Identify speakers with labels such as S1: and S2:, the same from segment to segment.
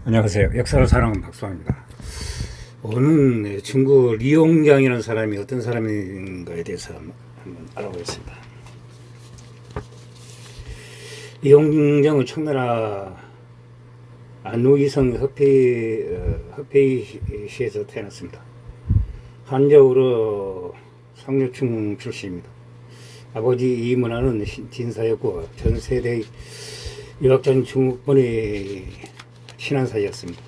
S1: 안녕하세요. 역사를 사랑하는 박수환입니다. 오늘 중국 리용장이라는 사람이 어떤 사람인가에 대해서 한번 알아보겠습니다. 리용장은 청나라 안루이성 흑페이시에서 태어났습니다. 한적으로 상류층 출신입니다. 아버지 이문화는 진사였고 전세대의 유학자인 중국군의 신한사였습니다.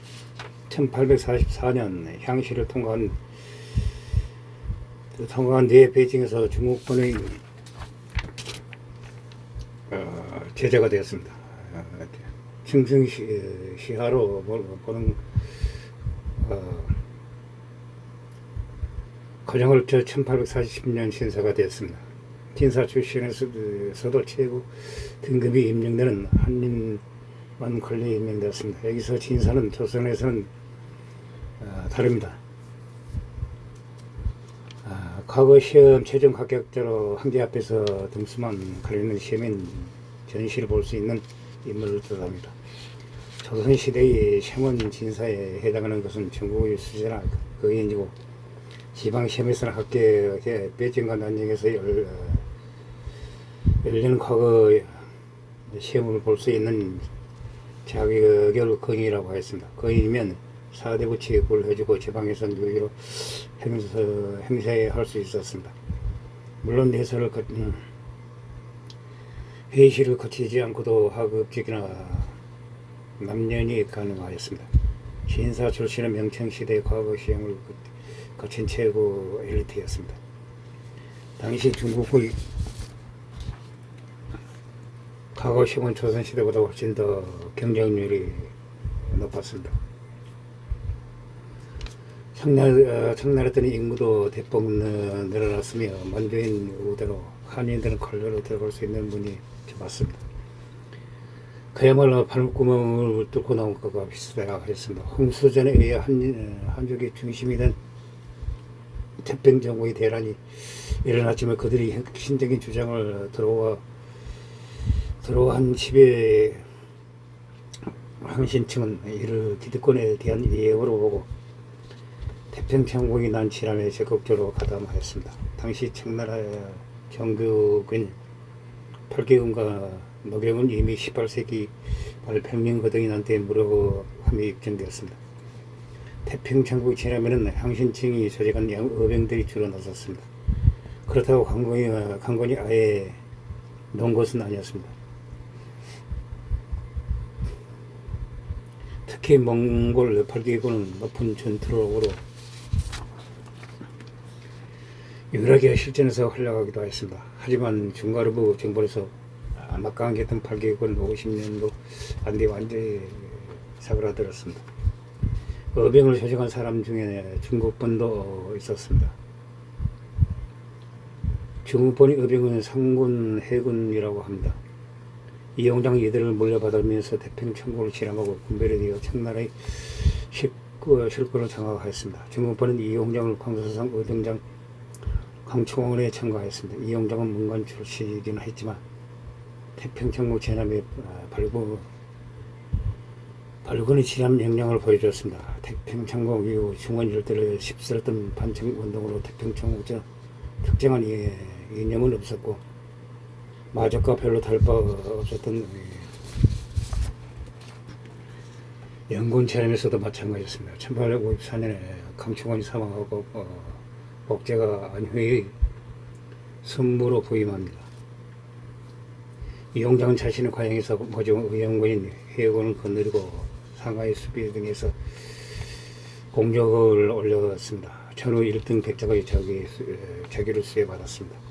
S1: 1844년 향시를 통과한 뒤에 베이징에서 중국군의 제자가 되었습니다. 증승시하로 보는 과정을 1840년 신사가 되었습니다. 진사 출신에서도 최고 등급이 임명되는 한인만 관리에 임명되었습니다. 여기서 진사는 조선에서는 다릅니다. 과거 시험 최종 합격자로 한계 앞에서 등수만 가리는 시험인 전시를 볼 수 있는 인물을 뜻합니다. 조선시대의 시험원 진사에 해당하는 것은 전국의 수재나 거인이고 지방시험에서는 합격해 베이징과 난징에서 열리는 과거 시험을 볼 수 있는 자격을 거인이라고 하였습니다. 거인이면 4대부 취급을 해주고 지방에서는 유기로 행사할 수 있었습니다. 물론 회의실을 거치지 않고도 하급직이나 남년이 가능하였습니다. 신사 출신은 명청시대 과거 시험을 거친 최고 엘리트였습니다. 당시 중국의 과거 시험은 조선시대보다 훨씬 더 경쟁률이 높았습니다. 청나라때는 인구도 대폭 늘어났으며 만주인 우대로 한인들은 관료로 들어갈 수 있는 문이 좁았습니다. 그야말로 발구멍을 뚫고 나온 것과 비슷하다 했습니다. 홍수전에 의해 한족의 중심이 된 태평정국의 대란이 일어났지만 그들이 핵심적인 주장을 들어한 집의 황신층은 이를 기득권에 대한 예우로 보고 태평천국이 난 지람에 적극적으로 가담하였습니다. 당시 청나라 정교군 팔계군과 노경은 이미 18세기 말 평민거등이 난 때 무력함이 입증되었습니다. 태평천국이 지나면은 황신층이 조직한 의병들이 주로 나섰습니다. 그렇다고 강권이 아예 놓은 것은 아니었습니다. 특히 몽골 팔계군은 높은 전투력으로 유일하게 실전에서 활약하기도 했습니다. 하지만 중과르부 정벌에서 막강했던 팔계군 50년도 안 뒤에 완전히 사그라들었습니다. 의병을 조직한 사람 중에 중국군도 있었습니다. 중국군의 의병은 상군, 해군이라고 합니다. 이용장 이들을 물려받으면서 태평천국을 지람하고 분별에 되어 청나라의 실권을 장악하였습니다. 중국군은 이용장을 광서상 의등장 강충원에 참가하였습니다. 이용장은 문관 출신이긴 했지만 태평천국 제남의 발군의 지람 역량을 보여주었습니다. 태평천국 이후 중원 일대를 휩쓸었던 반청운동으로 태평천국 특정한 이념은 없었고 마적과 별로 다를 바 없었던 영군 제람에서도 마찬가지였습니다. 1854년에 강충원이 사망하고 복제가 안회의 선무로 부임합니다. 이용장은 자신의 과영에서 모종 의용군인 해군을 거느리고 상하이 수비 등에서 공적을 올렸습니다. 전후 1등 백작의 자기를 수여받았습니다.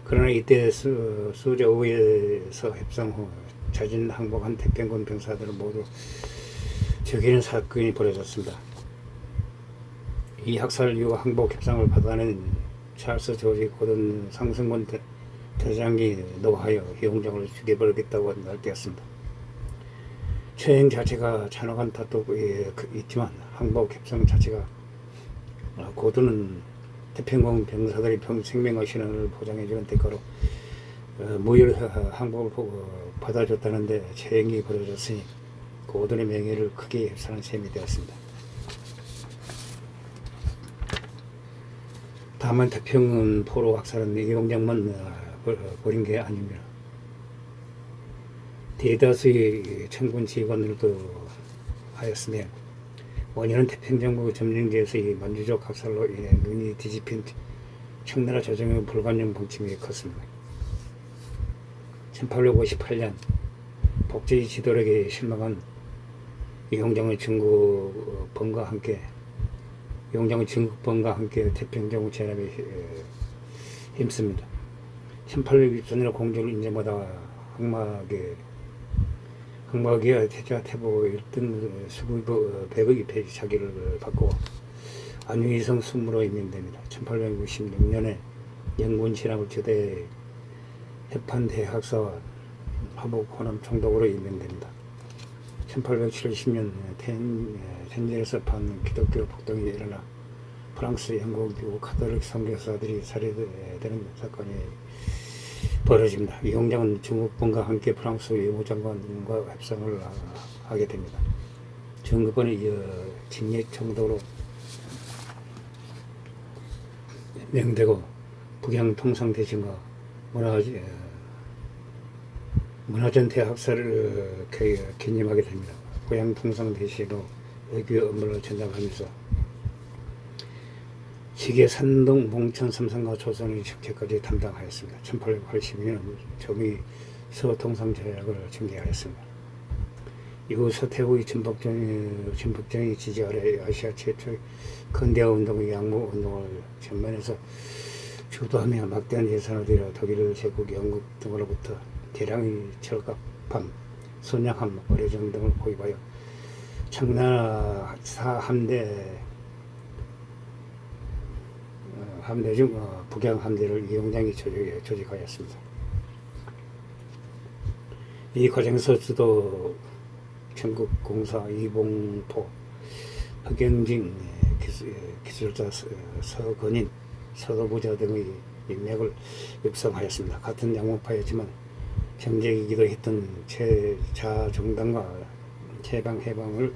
S1: 그러나 이때 수저우에서 협상 후 자진 항복한 태평군 병사들을 모두 죽이는 사건이 벌어졌습니다. 이 학살 이후 항복 협상을 받아낸 찰스 조지 고든 상승군 대장이 노하여 이용장을 죽여버리겠다고 날뛰었습니다. 처형 자체가 잔혹한 다투고 있지만 항복 협상 자체가 고든은 태평군 병사들이 생명과 신원을 보장해주는 대가로 무혈 항복을 받아줬다는데 처형이 벌어졌으니 고들의 명예를 크게 훼손한 셈이 되었습니다. 다만 태평은 포로 학살은 이용장만 벌인 게 아닙니다. 대다수의 청군 지휘관들도 하였으며 원인은 태평정부 점령제에서의 만주적 학살로 인해 눈이 뒤집힌 청나라 조정의 불관용 방침이 컸습니다. 1858년 복제의 지도력에 실망한 이용장의 증국범과 함께 태평정부 진압에 힘씁니다. 1860년에 공주를 인정받아 항막의 태자태보 1등 수구부 100의 배지차기를 받고 안유이성 순무로 임명됩니다. 1866년에 영군 진압을 주대 해판대학사와 화북 호남 총독으로 임명됩니다. 1870년 텐진에서 판 기독교 폭동이 일어나 프랑스, 영국, 미국 카톨릭 선교사들이 살해되는 사건이 벌어집니다. 이용장은 중국군과 함께 프랑스 외무장관과 협상을 하게 됩니다. 중국군은 이어 진예 총독으로 명되고 북양통상대신과 문화전대 학사를 견임하게 됩니다. 고향통상대시로 외교 업무를 전담하면서 시계 산동 봉천 삼성과 조선의 정책까지 담당하였습니다. 1882년 조미 서통상조약을 전개하였습니다. 이후 서태후의 진북정의 지지 아래 아시아 최초의 근대화 운동의 양모 운동을 전면에서 주도하며 막대한 예산을 들여 독일, 제국, 영국 등으로부터 대량의 철갑함, 선약함, 어뢰정 등을 구입하여 청나라 함대 중 북양 함대를 이용장이 조직하였습니다. 이 과정에서 주도 전국공사 이봉포, 허경진 기술자 서건인, 서도부자 등의 인맥을 육성하였습니다. 같은 양모파였지만 정쟁이기도 했던 최자정당과 최방해방을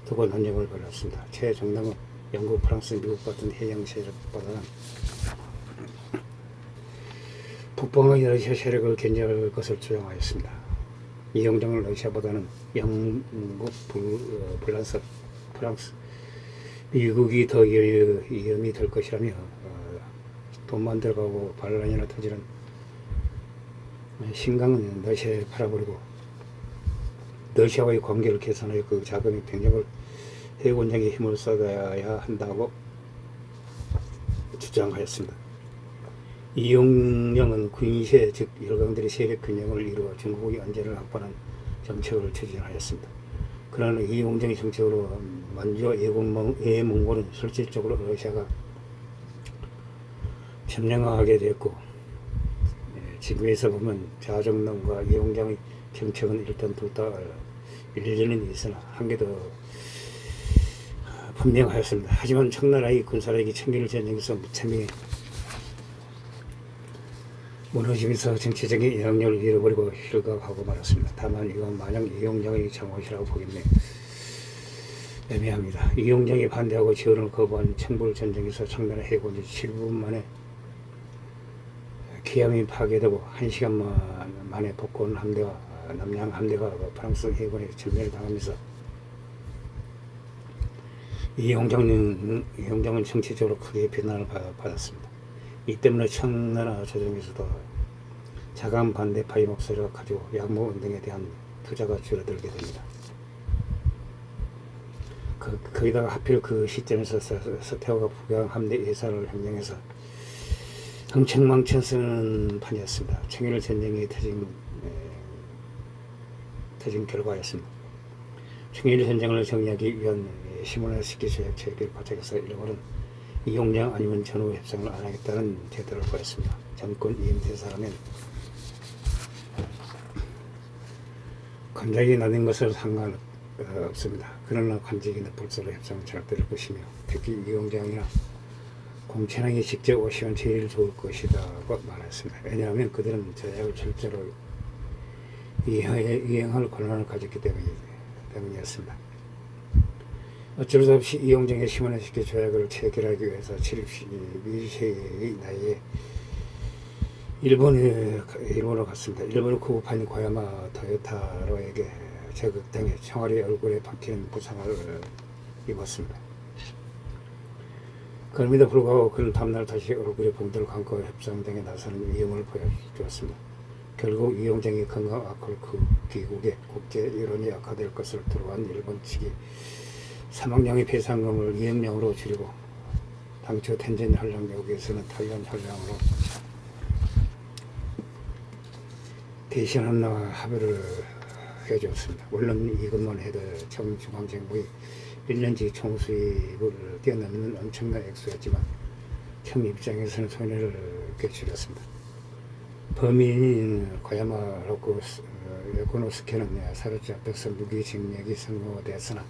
S1: 두고 논쟁을 벌였습니다. 최정당은 영국, 프랑스, 미국 같은 해양 세력보다는 북방의 러시아 세력을 견제할 것을 주장하였습니다. 이용장은 러시아보다는 영국, 프랑스, 미국이 더 위험이 될 것이라며 돈만 들어가고 반란이나 터지는 신강은 러시아에 팔아버리고 러시아와의 관계를 개선하여 그 자금의 병력을 해군장에 힘을 쏟아야 한다고 주장하였습니다. 이용령은 군세 즉 열강들의 세력 균형을 이루어 중국의 안전을 확보하는 정책을 추진하였습니다. 그러나 이용정의 정책으로 만주와 예몽골은 실질적으로 러시아가 점령하게 되었고, 지금에서 보면 자정론과 이용장의 정책은 일단 둘 다 일리는 있으나 한계도 분명하였습니다. 하지만 청나라의 군사력이 청일 전쟁에서 무참히 무너지면서 정치적인 영향력을 잃어버리고 실각하고 말았습니다. 다만 이건 마냥 이용장의 잘못이라고 보기는 애매합니다. 이용장이 반대하고 지원을 거부한 청불 전쟁에서 청나라 해군이 7분 만에 기암이 파괴되고 1시간 만에 복권 함대와 남양 함대가 프랑스 해군에 전멸을 당하면서 이용장은 정치적으로 크게 비난을 받았습니다. 이 때문에 청나라 조정에서도 자감 반대파의 목소리가 가지고 양모 운동에 대한 투자가 줄어들게 됩니다. 거기다가 하필 그 시점에서 서태후가 북양 함대 예산을 행정해서 흥청망청 쓰는 판이었습니다. 청일 전쟁이 터진 결과였습니다. 청일 전쟁을 정리하기 위한 시모노스키 조약 체결 과정에서 일본은 이용장 아니면 전후 협상을 안 하겠다는 제도를 보였습니다. 정권 이임대사라면 관직이 낮은 것은 상관없습니다. 그러나 관직이 높을수록 협상은 잘될 것이며 특히 이용장이나 공천왕이 직접 오시면 제일 좋을 것이라고 말했습니다. 왜냐하면 그들은 조약을 실제로 이행할 권한을 가졌기 때문입니다. 때문이었습니다. 어쩔 수 없이 이용정의 시몬의식의 조약을 체결하기 위해서 72세의 나이에 일본으로 갔습니다. 일본의 구급한 고야마 토요타로에게 제극당해 총알이 얼굴에 박히는 부상을 입었습니다. 그럼에도 불구하고 그는 다음날 다시 얼굴에 봉도를 감고 협상 등에 나서는 위험을 보여주었습니다. 결국 이용정이 건강 악화를 기국에 국제 여론이 악화될 것을 두려워한 일본 측이 사망령의 배상금을 2억 명으로 줄이고 당초 텐전 현랑역에서는 탈련 현랑으로 대신하는 합의를 해줬습니다. 물론 이것만 해도 청중앙정부의 1년치 총수입을 뛰어넘는 엄청난 액수였지만 청 입장에서는 손해를 끼쳤습니다. 범인인 고야마 요코노스케는 사로잡혀서 무기징역이 선고되었으나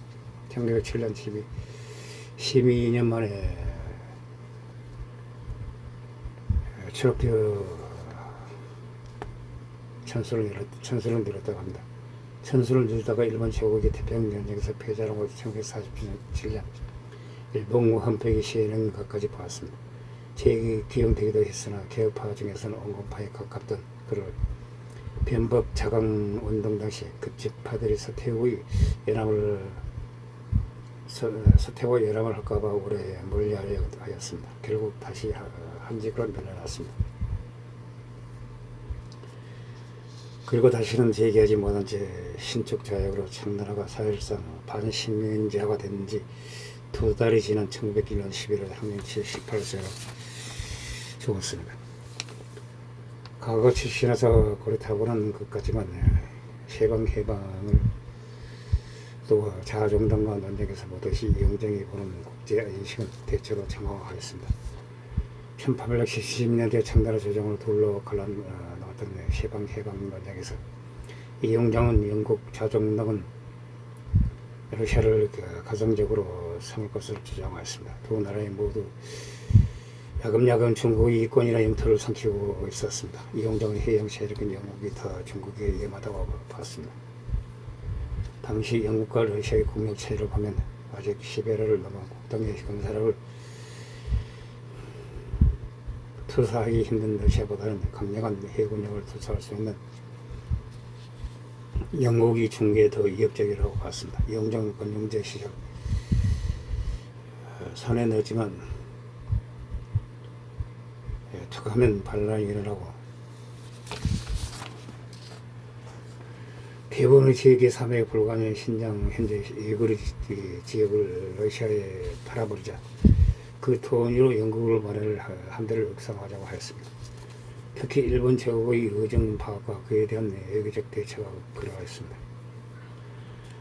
S1: 1907년 12년 만에 추록되어 천수를 내렸다고 합니다. 천수를 내리다가 일본 제국이 태평전쟁에서 패자라고 1947년 일본 헌병이 시행한 것까지 보았습니다. 제 기용되기도 했으나 개혁파 중에서는 온건파에 가깝던 그를 변법 자강 운동 당시 급집파들이 서태후와 열람을 할까봐 오래 멀리하려 하였습니다. 결국 다시 한직으로 밀려났습니다. 그리고 다시는 제기하지 못한 채 신축 자약으로 청나라가 사실상 반식민지화가 된 지 2달이 지난 1901년 11월 향년 78세로 죽었습니다. 과거 출신에서 고리타고는 것까지만 해방을 또 자아정당과 논쟁에서 보듯이 이용정이 보는 국제인식은 대체로 정확하였습니다. 1870년대 청나라 조정을 둘러 갈라놓았던 해방 논쟁에서 이용정은 영국 자정당은 러시아를 가정적으로 섬길 것을 주장하였습니다. 두 나라에 모두 야금야금 중국의 이권이나 영토를 삼키고 있었습니다. 이용정의 해양 세력은 영국이 더 중국에 위험하다고 봤습니다. 당시 영국과 러시아의 국력 차이를 보면 아직 시베리아를 넘어 국동의 건설을 투사하기 힘든 러시아보다는 강력한 해군력을 투사할 수 있는 영국이 중국에 더 위협적이라고 봤습니다. 이용정 건용제 시절 손에 넣었지만 툭하면 반란이 일어나고 대부분의 지역의 3회 불가능한 신장 현재 일거리 지역을 러시아에 팔아버리자 그 돈으로 영국을 마련을 함대를 육성하자고 하였습니다. 특히 일본 제국의 의정 파악과 그에 대한 외교적 대처가 그러하였습니다.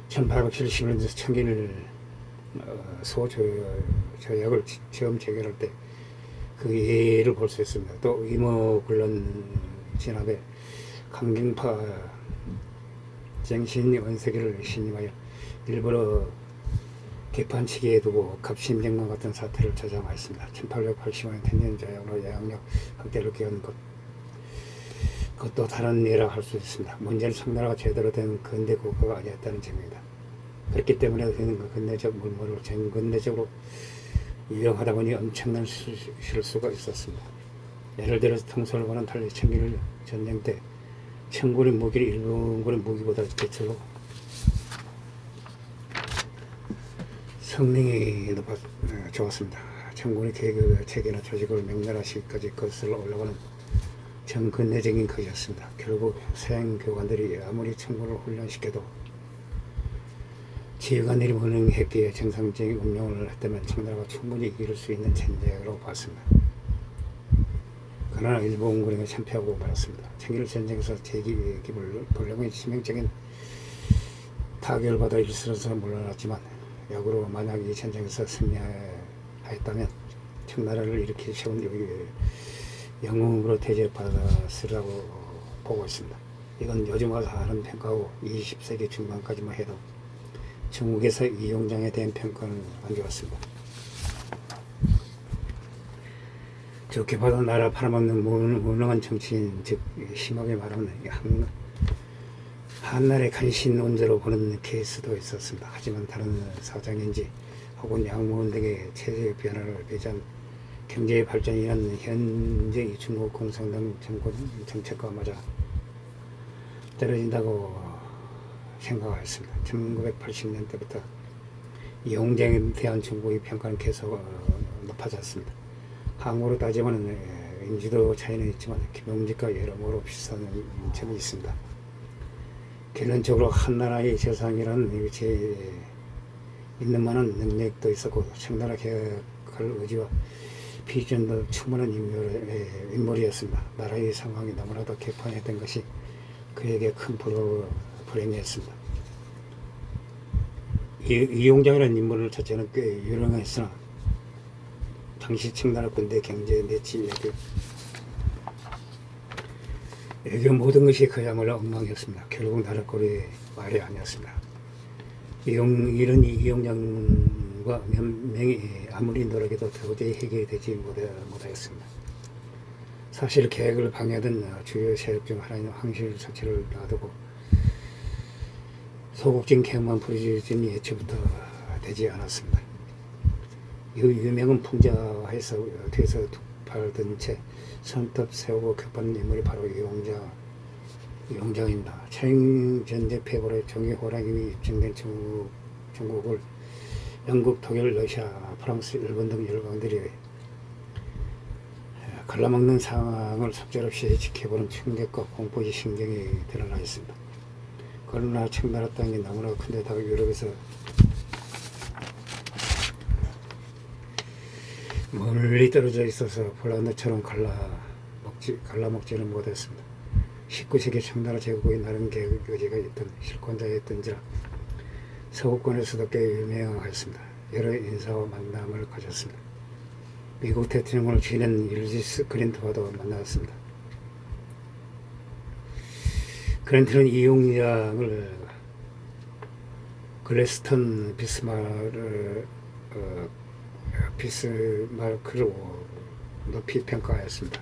S1: 1870년에서 청일 소조약을 처음 체결할 때 그 예를 볼 수 있습니다. 또 의무군론 진압에 강경파 정신 원세계를 신임하여 일부러 개판치기에 두고 갑신정과 같은 사태를 저장하였습니다. 1880년 텐전자약으로 양력 확대를 기한 그것도 다른 예라 할 수 있습니다. 문제는 청나라가 제대로 된 근대 국가가 아니었다는 점입니다. 그렇기 때문에 그 근대적 물물을 전근대적으로 유용하다 보니 엄청난 실수가 있었습니다. 예를 들어서 통솔과는 달리 청일 전쟁 때 청군의 무기를 일본군의 무기보다 대체로 성능이 좋았습니다. 청군의 계획 체계나 조직을 맹렬화시기까지 거슬러 올라가는 정근대적인 것이었습니다. 결국 서양 교관들이 아무리 청군을 훈련시켜도 지휘관들이 무능했기에 정상적인 운영을 했다면 청나라가 충분히 이길 수 있는 전쟁으로 봤습니다. 그러나 일본군에게 참패하고 말았습니다. 청일 전쟁에서 제기불능의 치명적인 타격을 받아 일선에서 물러났지만 역으로 만약 이 전쟁에서 승리하였다면 청나라를 일으킬 세운 영웅으로 대접받았으라고 보고 있습니다. 이건 요즘 와서 하는 평가고 20세기 중반까지만 해도 중국에서 이용장에 대한 평가는 안좋았습니다. 좋게 봐도 나라 팔아먹는 무능한 정치인, 즉 심하게 말하면 한날의 간신 원조로 보는 케이스도 있었습니다. 하지만 다른 사정인지 혹은 양모원 등의 체제 변화를 배제한 경제 발전이란 현재 중국 공산당 정권 정책과 맞아 떨어진다고 생각하였습니다. 1980년대부터 이용장에 대한 중국의 평가는 계속 높아졌습니다. 한국으로 따지면 인지도 차이는 있지만 기본직과 여러모로 비슷한 점이 있습니다. 결론적으로 한나라의 세상이라는 위치에 있는 만한 능력도 있었고 청나라 개혁할 의지와 비전도 충분한 인물이었습니다. 나라의 상황이 너무나도 개판했던 것이 그에게 큰 불행이었습니다. 이용장이라는 인물 자체는 꽤 유명했으나 당시 청나라 군대 경제 내치 외교 모든 것이 그야말로 엉망이었습니다. 결국 나라꼴이 말이 아니었습니다. 이런 이용장과 몇 명이 아무리 노력해도 도저히 해결이 되지 못하였습니다. 사실 계획을 방해하던 주요 세력 중 하나인 황실 자체를 놔두고 소국진 계획만 부르짖음이 애초부터 되지 않았습니다. 이 유명은 풍자해서 뒤에서 두팔든 채 선뜻 세우고 급한 인물이 바로 이용장입니다. 청전제 폐벌의 정의호랑이 입증된 중국을 영국, 독일, 러시아, 프랑스, 일본 등 열강들이 갈라먹는 상황을 속절없이 지켜보는 충격과 공포의 신경이 드러나 있습니다. 그러나 청나라 땅이 너무나 큰데다가 유럽에서 멀리 떨어져 있어서 폴란드처럼 갈라먹지는 못했습니다. 19세기 청나라 제국의 나름 계획 의지가 있던 실권자였던지라 서구권에서도 꽤 유명하였습니다. 여러 인사와 만남을 가졌습니다. 미국 대통령을 지낸 율리스 클린턴과도 만났습니다. 클린턴은 이용장을 글래스턴 비스마르크로 높이 평가하였습니다.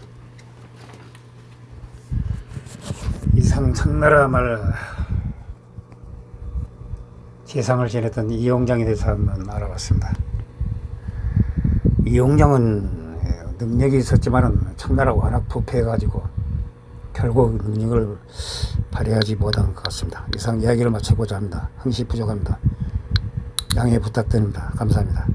S1: 이상 청나라 말 세상을 지냈던 이용장에 대해서 한번 알아봤습니다. 이용장은 능력이 있었지만 청나라 워낙 부패해가지고 결국 능력을 발휘하지 못한 것 같습니다. 이상 이야기를 마치고자 합니다. 흥시 부족합니다. 양해 부탁드립니다. 감사합니다.